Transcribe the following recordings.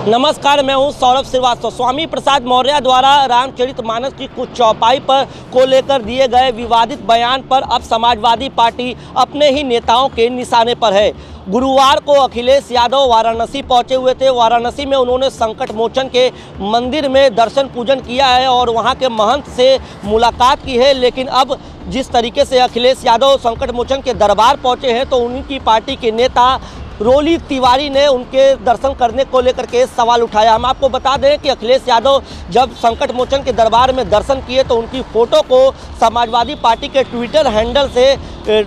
नमस्कार, मैं हूं सौरभ श्रीवास्तव। स्वामी प्रसाद मौर्य द्वारा रामचरितमानस की कुछ चौपाई पर को लेकर दिए गए विवादित बयान पर अब समाजवादी पार्टी अपने ही नेताओं के निशाने पर है। गुरुवार को अखिलेश यादव वाराणसी पहुंचे हुए थे। वाराणसी में उन्होंने संकट मोचन के मंदिर में दर्शन पूजन किया है और वहां के महंत से मुलाकात की है। लेकिन अब जिस तरीके से अखिलेश यादव संकट मोचन के दरबार पहुंचे हैं तो उनकी पार्टी के नेता रोली तिवारी ने उनके दर्शन करने को लेकर के सवाल उठाया। हम आपको बता दें कि अखिलेश यादव जब संकट मोचन के दरबार में दर्शन किए तो उनकी फ़ोटो को समाजवादी पार्टी के ट्विटर हैंडल से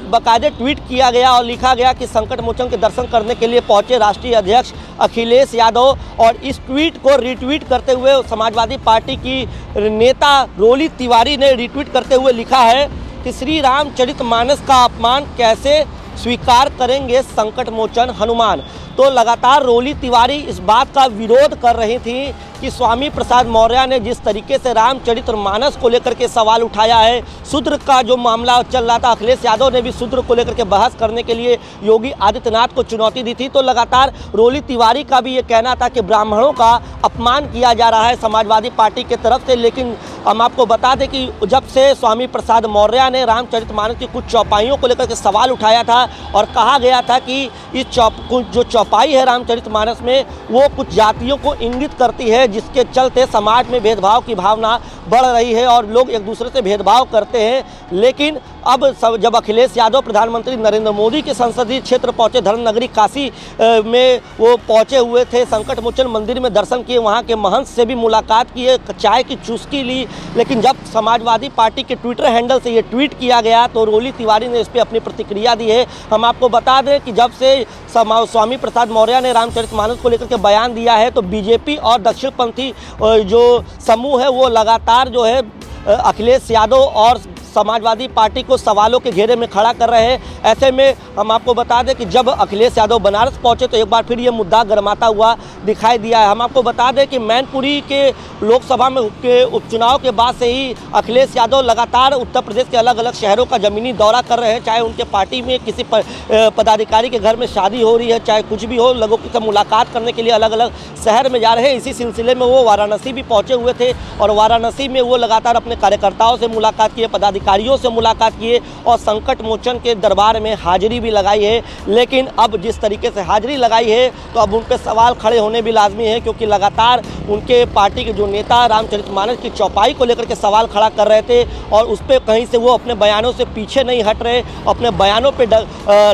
बाकायदे ट्वीट किया गया और लिखा गया कि संकट मोचन के दर्शन करने के लिए पहुंचे राष्ट्रीय अध्यक्ष अखिलेश यादव। और इस ट्वीट को रीट्वीट करते हुए समाजवादी पार्टी की नेता रोली तिवारी ने रीट्वीट करते हुए लिखा है कि श्री रामचरितमानस का अपमान कैसे स्वीकार करेंगे संकट मोचन हनुमान। तो लगातार रोली तिवारी इस बात का विरोध कर रही थी कि स्वामी प्रसाद मौर्य ने जिस तरीके से रामचरितमानस को लेकर के सवाल उठाया है, शूद्र का जो मामला चल रहा था, अखिलेश यादव ने भी शूद्र को लेकर के बहस करने के लिए योगी आदित्यनाथ को चुनौती दी थी। तो लगातार रोली तिवारी का भी ये कहना था कि ब्राह्मणों का अपमान किया जा रहा है समाजवादी पार्टी के तरफ से। लेकिन हम आपको बता दें कि जब से स्वामी प्रसाद मौर्य ने रामचरितमानस की कुछ चौपाइयों को लेकर के सवाल उठाया था और कहा गया था कि इस जो चौपाई है रामचरितमानस में वो कुछ जातियों को इंगित करती है, जिसके चलते समाज में भेदभाव की भावना बढ़ रही है और लोग एक दूसरे से भेदभाव करते हैं। लेकिन अब जब अखिलेश यादव प्रधानमंत्री नरेंद्र मोदी के संसदीय क्षेत्र पहुंचे, धर्म नगरी काशी में वो पहुंचे हुए थे, संकट मोचन मंदिर में दर्शन किए, वहां के महंत से भी मुलाकात किए, चाय की चुस्की ली। लेकिन जब समाजवादी पार्टी के ट्विटर हैंडल से ये ट्वीट किया गया तो रोली तिवारी ने इस पर अपनी प्रतिक्रिया दी है। हम आपको बता दें कि जब से स्वामी प्रसाद मौर्य ने रामचरितमानस को लेकर के बयान दिया है तो बीजेपी और दक्षिणपंथी जो समूह है वो लगातार जो है अखिलेश यादव और समाजवादी पार्टी को सवालों के घेरे में खड़ा कर रहे हैं। ऐसे में हम आपको बता दें कि जब अखिलेश यादव बनारस पहुंचे तो एक बार फिर ये मुद्दा गरमाता हुआ दिखाई दिया है। हम आपको बता दें कि मैनपुरी के लोकसभा में के उपचुनाव के बाद से ही अखिलेश यादव लगातार उत्तर प्रदेश के अलग अलग शहरों का ज़मीनी दौरा कर रहे हैं। चाहे उनके पार्टी में किसी पदाधिकारी के घर में शादी हो रही है, चाहे कुछ भी हो, लोगों की मुलाकात करने के लिए अलग अलग शहर में जा रहे हैं। इसी सिलसिले में वो वाराणसी भी पहुँचे हुए थे और वाराणसी में वो लगातार अपने कार्यकर्ताओं से मुलाकात किए, पदाधिकारियों से मुलाकात किए और संकट मोचन के दरबार में हाजिरी भी लगाई है। लेकिन अब जिस तरीके से हाजिरी लगाई है तो अब उन पर सवाल खड़े होने भी लाजमी है, क्योंकि लगातार उनके पार्टी के जो नेता रामचरितमानस की चौपाई को लेकर के सवाल खड़ा कर रहे थे और उस पर कहीं से वो अपने बयानों से पीछे नहीं हट रहे, अपने बयानों पे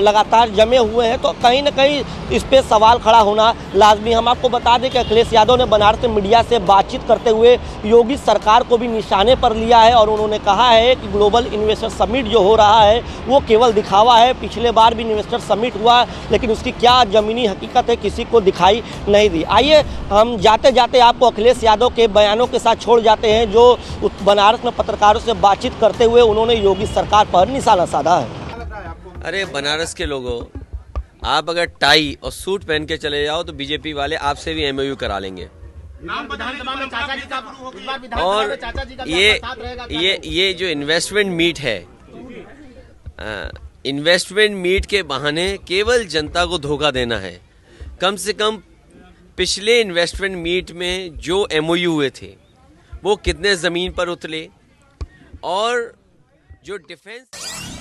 लगातार जमे हुए हैं। तो कहीं ना कहीं इस पर सवाल खड़ा होना लाजमी। हम आपको बता दें कि अखिलेश यादव ने बनारस में मीडिया से बातचीत करते हुए योगी सरकार को भी निशाने पर लिया है और उन्होंने कहा है कि ग्लोबल इन्वेस्टर समिट जो हो रहा है वो केवल दिखावा है। पिछले बार भी इन्वेस्टर समिट हुआ लेकिन उसकी क्या ज़मीनी हकीकत है किसी को दिखाई नहीं दी। आइए हम जाते जाते आपको अखिलेश यादव के बयानों के साथ छोड़ जाते हैं जो बनारस में पत्रकारों से बातचीत करते हुए उन्होंने योगी सरकार पर निशाना साधा है। अरे बनारस के लोगों, आप अगर टाई और सूट पहन के चले जाओ तो बीजेपी वाले आपसे भी एमओयू करा लेंगे। और ये जो इन्वेस्टमेंट मीट है, इन्वेस्टमेंट मीट के बहाने केवल जनता को धोखा देना है। कम से कम पिछले इन्वेस्टमेंट मीट में जो एमओयू हुए थे वो कितने ज़मीन पर उतरे और जो डिफेंस